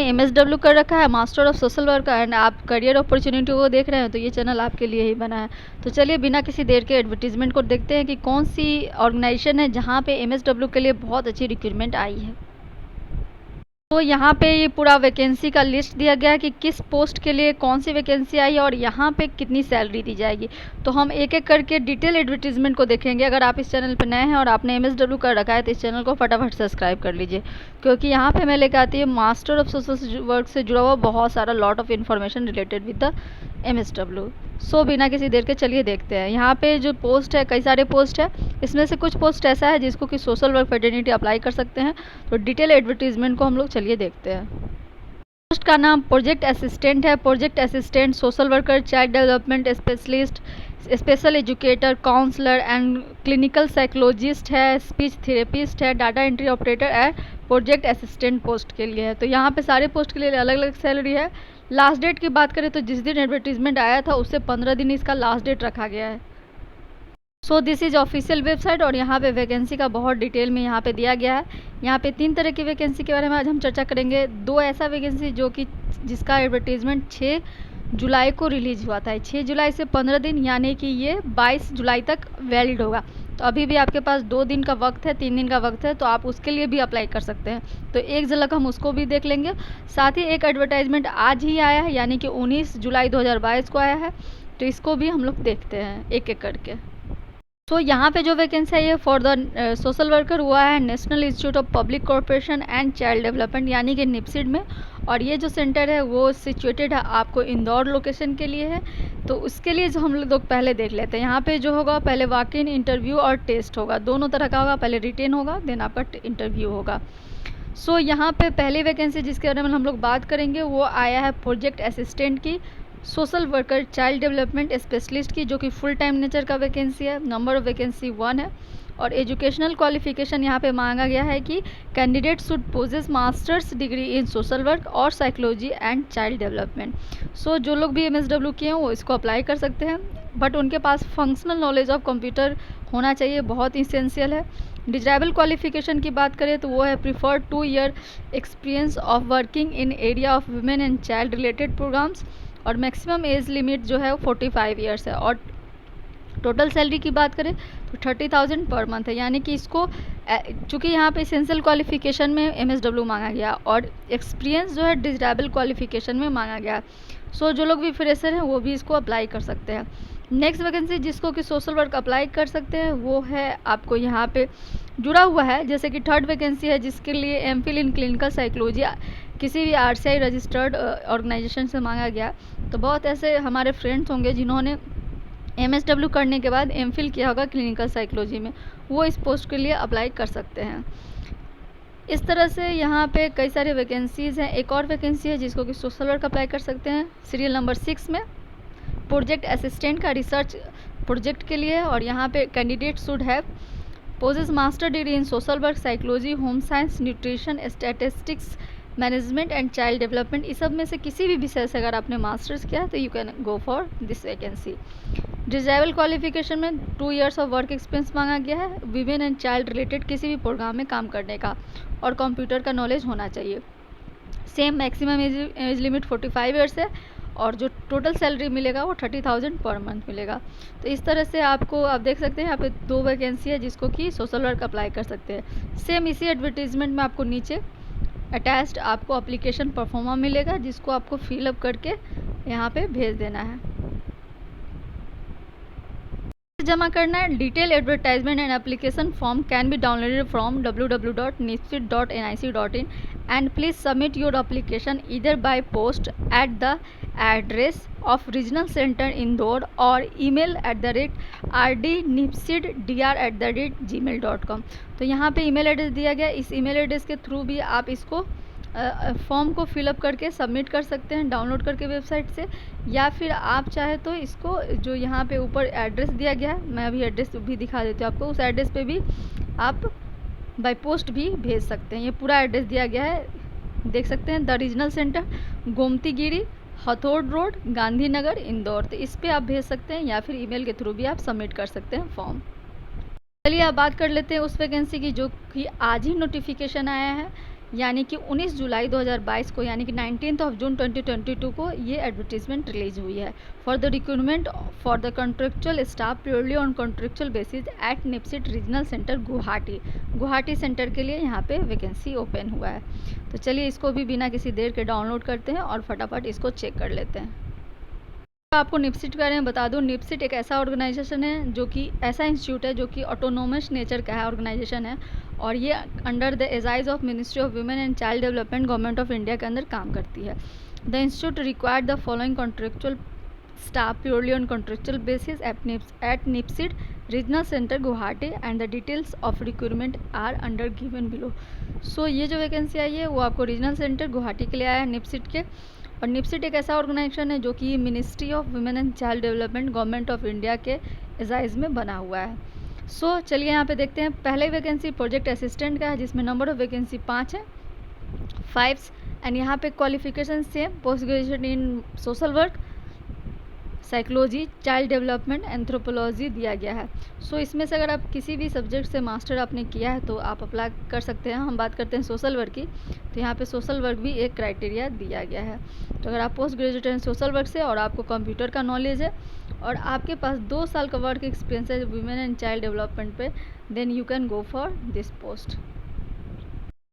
MSW कर रखा है, master of social work, and आप करियर अपॉर्चुनिटी को देख रहे हैं तो ये चैनल आपके लिए ही बना है। तो चलिए बिना किसी देर के एडवर्टीजमेंट को देखते हैं कि कौन सी ऑर्गेनाइजेशन है जहाँ पे MSW के लिए बहुत अच्छी रिक्रूटमेंट आई है। तो यहाँ पे ये पूरा वैकेंसी का लिस्ट दिया गया है कि किस पोस्ट के लिए कौन सी वैकेंसी आई है और यहाँ पे कितनी सैलरी दी जाएगी। तो हम एक एक करके डिटेल एडवर्टीजमेंट को देखेंगे। अगर आप इस चैनल पर नए हैं और आपने MSW कर रखा है तो इस चैनल को फटाफट सब्सक्राइब कर लीजिए, क्योंकि यहाँ पे मैं लेकर आती हूँ मास्टर ऑफ सोशल वर्क से जुड़ा हुआ बहुत सारा lot of information related with the MSW। सो बिना किसी देर के चलिए देखते हैं। यहाँ पे जो पोस्ट है, कई सारे पोस्ट है, इसमें से कुछ पोस्ट ऐसा है जिसको कि सोशल वर्क फेटर्निटी अप्लाई कर सकते हैं। तो डिटेल एडवर्टीजमेंट को हम लोग चलिए देखते हैं। पोस्ट का नाम प्रोजेक्ट असिस्टेंट है। Project assistant, social worker, child development specialist, special educator, counsellor and clinical psychologist है, स्पीच थेरेपिस्ट है, data entry operator and project assistant post के लिए है। तो यहाँ पे सारे पोस्ट के लिए अलग अलग सैलरी है। लास्ट डेट की बात करें तो जिस दिन एडवर्टीजमेंट आया था उससे 15 दिन इसका लास्ट डेट रखा गया है। So this is official website और यहाँ पे वैकेंसी का बहुत डिटेल में यहाँ पे दिया गया है। यहाँ पे 3 तरह की वैकेंसी के बारे में आज हम चर्चा करेंगे। 2 ऐसा वैकेंसी जो कि जिसका एडवर्टीजमेंट 6 जुलाई को रिलीज हुआ था। 6 जुलाई से 15 दिन, यानी कि ये 22 जुलाई तक वैलिड होगा। तो अभी भी आपके पास 2 दिन का वक्त है, 3 दिन का वक्त है, तो आप उसके लिए भी अप्लाई कर सकते हैं। तो एक झलक हम उसको भी देख लेंगे। साथ ही एक एडवर्टाइजमेंट आज ही आया है, यानी कि 19 जुलाई 2022 को आया है, तो इसको भी हम लोग देखते हैं एक एक करके। तो यहाँ पे जो वैकेंसी है ये फॉर द सोशल वर्कर हुआ है national institute of public corporation and child development, यानी कि निपसिड में। और ये जो सेंटर है वो सिचुएटेड है आपको इंदौर लोकेशन के लिए है। तो उसके लिए जो हम लोग पहले देख लेते हैं। यहाँ पे जो होगा पहले वॉक इन इंटरव्यू और टेस्ट होगा, दोनों तरह का होगा। पहले रिटेन होगा, देन आपका इंटरव्यू होगा। सो यहाँ पे पहली वैकेंसी जिसके बारे में हम लोग बात करेंगे वो आया है प्रोजेक्ट असिस्टेंट की, social worker, child development specialist की, जो कि फुल टाइम नेचर का वैकेंसी है। नंबर ऑफ वैकेंसी 1 है। और एजुकेशनल क्वालिफिकेशन यहाँ पे मांगा गया है कि candidate should possess masters degree in social work और psychology and child development. So जो लोग भी MSW किए हैं वो इसको अप्लाई कर सकते हैं, बट उनके पास फंक्शनल नॉलेज ऑफ कंप्यूटर होना चाहिए, बहुत इसेंशियल है। डिजायबल क्वालिफिकेशन की बात करें तो वो है preferred 2 year experience of working in area of women and child related programmes. और मैक्सिमम एज लिमिट जो है वो 45 ईयर्स है। और टोटल सैलरी की बात करें तो 30,000 पर मंथ है, यानी कि इसको चूँकि यहाँ पे एसेंशियल क्वालिफिकेशन में MSW मांगा गया और एक्सपीरियंस जो है डिजायबल क्वालिफिकेशन में मांगा गया। सो जो लोग भी फ्रेशर हैं वो भी इसको अप्लाई कर सकते हैं। नेक्स्ट वैकेंसी जिसको कि सोशल वर्क अप्लाई कर सकते हैं वो है आपको यहाँ पे जुड़ा हुआ है, जैसे कि 3rd वैकेंसी है जिसके लिए MPhil इन क्लिनिकल साइकोलॉजी किसी भी RCI रजिस्टर्ड ऑर्गेनाइजेशन से मांगा गया। तो बहुत ऐसे हमारे फ्रेंड्स होंगे जिन्होंने MSW करने के बाद MPhil किया होगा क्लिनिकल साइकोलॉजी में, वो इस पोस्ट के लिए अप्लाई कर सकते हैं। इस तरह से यहाँ पे कई सारे वैकेंसीज़ हैं। एक और वैकेंसी है जिसको कि सोशल वर्क अप्लाई कर सकते हैं, सीरियल नंबर 6 में, प्रोजेक्ट असिस्टेंट का रिसर्च प्रोजेक्ट के लिए। और यहाँ पे candidate should have possess master degree in social work, psychology, home science, nutrition, statistics, management and child development. इस सब में से किसी भी विषय से अगर आपने मास्टर्स किया है तो you can go for this vacancy. Desirable qualification में 2 ईयर्स ऑफ वर्क एक्सपीरियंस मांगा गया है, वीमेन एंड चाइल्ड रिलेटेड किसी भी प्रोग्राम में काम करने का, और कंप्यूटर का नॉलेज होना चाहिए। Same maximum age limit 45 years है। और जो टोटल सैलरी मिलेगा वो 30,000 पर मंथ मिलेगा। तो इस तरह से आपको आप देख सकते हैं यहाँ पे 2 वैकेंसी है जिसको कि सोशल वर्क अप्लाई कर सकते हैं। सेम इसी एडवर्टीजमेंट में आपको नीचे अटैच्ड आपको एप्लीकेशन परफॉर्मा मिलेगा, जिसको आपको फिलअप करके यहाँ पे भेज देना है, जमा करना है। Detail advertisement and application form can be downloaded from www.nipsid.nic.in and please submit your application either by post at the address of regional center Indore or email @rdnipsid.dr@gmail.com। तो यहाँ पे ईमेल एड्रेस दिया गया, इस ईमेल एड्रेस के through भी आप इसको फॉर्म को फिलअप करके सबमिट कर सकते हैं डाउनलोड करके वेबसाइट से, या फिर आप चाहे तो इसको जो यहाँ पे ऊपर एड्रेस दिया गया है, मैं अभी एड्रेस भी दिखा देती हूँ आपको, उस एड्रेस पे भी आप बाय पोस्ट भी भेज सकते हैं। ये पूरा एड्रेस दिया गया है, देख सकते हैं, the regional centre, Gomti Giri, Hathod road, Gandhinagar, Indore. तो इस पर आप भेज सकते हैं या फिर ईमेल के थ्रू भी आप सबमिट कर सकते हैं फॉर्म। चलिए अब बात कर लेते हैं उस वैकेंसी की जो कि आज ही नोटिफिकेशन आया है। यानी कि 19 जुलाई 2022 को, यानी कि 19 ऑफ जून 2022 को ये एडवर्टीजमेंट रिलीज हुई है for the recruitment for the contractual staff purely on contractual basis at NIPCCD regional centre Guwahati centre के लिए यहाँ पे वैकेंसी ओपन हुआ है। तो चलिए इसको भी बिना किसी देर के डाउनलोड करते हैं और फटाफट इसको चेक कर लेते हैं। आपको निपसिट के बारे में बता दूं, निपसिट एक ऐसा ऑर्गेनाइजेशन है जो कि ऐसा इंस्टीट्यूट है जो कि ऑटोनोमस नेचर का है, ऑर्गेनाइजेशन है, और ये under the aegis of ministry of women and child development government of India के अंदर काम करती है। The institute required the following contractual staff purely on contractual basis at NIPCCD regional centre Guwahati and the details of recruitment are under given below. सो ये जो vacancy आई है वो आपको रीजनल सेंटर गुवाहाटी के लिए आया है, निपसिट के। और निपसिट एक ऐसा ऑर्गेनाइजेशन है जो कि ministry of women and child development government of India के एजाइज में बना हुआ है। सो चलिए यहाँ पे देखते हैं। पहले वैकेंसी प्रोजेक्ट असिस्टेंट का है जिसमें नंबर ऑफ वैकेंसी 5 है, 5 एंड यहाँ पे qualification same, post graduation in social work, psychology, child development, anthropology दिया गया है। सो इसमें से अगर आप किसी भी सब्जेक्ट से मास्टर आपने किया है तो आप अप्लाई कर सकते हैं। हम बात करते हैं सोशल वर्क की, तो यहाँ पे सोशल वर्क भी एक क्राइटेरिया दिया गया है। तो अगर आप पोस्ट ग्रेजुएट हैं सोशल वर्क से और आपको कंप्यूटर का नॉलेज है और आपके पास 2 साल का वर्क एक्सपीरियंस है वुमेन एंड चाइल्ड डेवलपमेंट पे, then you can go for this post.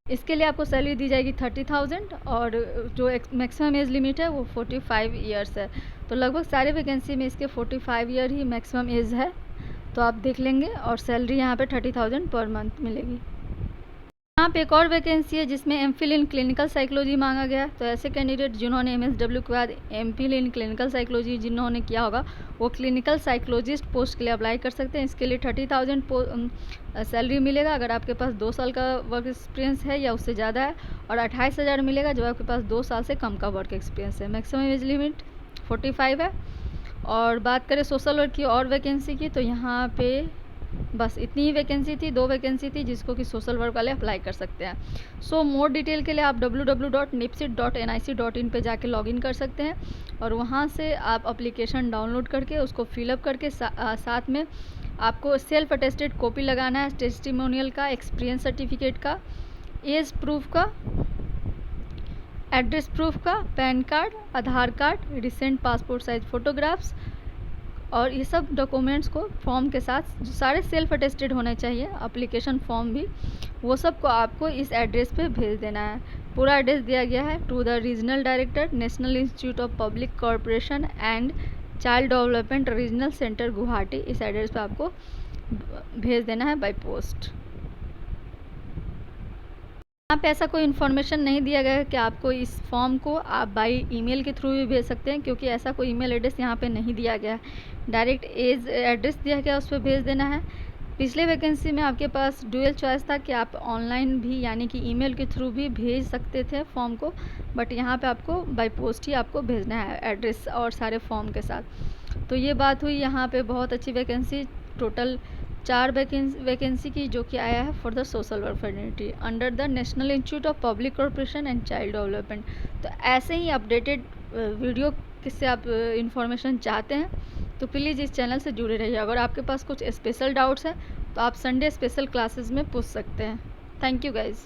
इसके लिए आपको सैलरी दी जाएगी 30,000 और जो मैक्सिमम एज लिमिट है वो 45 ईयर्स है। तो लगभग सारे वैकेंसी में इसके 45 ईयर ही मैक्सिमम एज है, तो आप देख लेंगे। और सैलरी यहाँ पे 30,000 पर मंथ मिलेगी। यहाँ पे एक और वैकेंसी है जिसमें एमफिल इन क्लिनिकल साइकोलॉजी मांगा गया। तो ऐसे कैंडिडेट जिन्होंने एमएसडब्ल्यू के बाद एमफिल इन क्लिनिकल साइकोलॉजी जिन्होंने किया होगा वो क्लिनिकल साइकोलॉजिस्ट पोस्ट के लिए अप्लाई कर सकते हैं। इसके लिए 30,000 सैलरी मिलेगा अगर आपके पास 2 साल का वर्क एक्सपीरियंस है या उससे ज़्यादा है, और 28,000 मिलेगा जब आपके पास 2 साल से कम का वर्क एक्सपीरियंस है। मैक्सिमम एज लिमिट 45 है। और बात करें सोशल वर्क की और वैकेंसी की, तो यहाँ पे बस इतनी ही वैकेंसी थी, 2 वैकेंसी थी जिसको कि सोशल वर्क वाले अप्लाई कर सकते हैं। सो मोर डिटेल के लिए आप www.nipsit.nic.in पे जाके लॉगिन कर सकते हैं और वहाँ से आप एप्लीकेशन डाउनलोड करके उसको फिलअप करके साथ में आपको सेल्फ अटेस्टेड कॉपी लगाना है, टेस्टिमोनियल का, एक्सपीरियंस सर्टिफिकेट का, एज प्रूफ का, एड्रेस प्रूफ का, PAN card, Aadhaar card, recent passport size photographs, और ये सब डॉक्यूमेंट्स को फॉर्म के साथ जो सारे सेल्फ अटेस्टेड होने चाहिए, एप्लीकेशन फॉर्म भी, वो सब को आपको इस एड्रेस पे भेज देना है। पूरा एड्रेस दिया गया है to the regional director, national institute of public corporation and child development regional centre Guwahati. इस एड्रेस पे आपको भेज देना है बाय पोस्ट। यहाँ पे ऐसा कोई इन्फॉर्मेशन नहीं दिया गया है कि आपको इस फॉर्म को आप बाय ईमेल के थ्रू भी भेज सकते हैं, क्योंकि ऐसा कोई ईमेल एड्रेस यहाँ पे नहीं दिया गया है। डायरेक्ट एज एड्रेस दिया गया उस पर भेज देना है। पिछले वैकेंसी में आपके पास डुअल चॉइस था कि आप ऑनलाइन भी यानी कि ईमेल के थ्रू भी भेज सकते थे फॉर्म को, बट यहाँ पे आपको बाय पोस्ट ही आपको भेजना है एड्रेस और सारे फॉर्म के साथ। तो ये बात हुई यहाँ पे बहुत अच्छी वैकेंसी, टोटल 4 वैकेंसी की जो कि आया है for the social work fraternity under the national institute of public corporation and child development. तो ऐसे ही अपडेटेड वीडियो किससे आप इन्फॉर्मेशन चाहते हैं तो प्लीज़ इस चैनल से जुड़े रहिए। अगर आपके पास कुछ स्पेशल डाउट्स हैं तो आप संडे स्पेशल क्लासेस में पूछ सकते हैं। Thank you guys.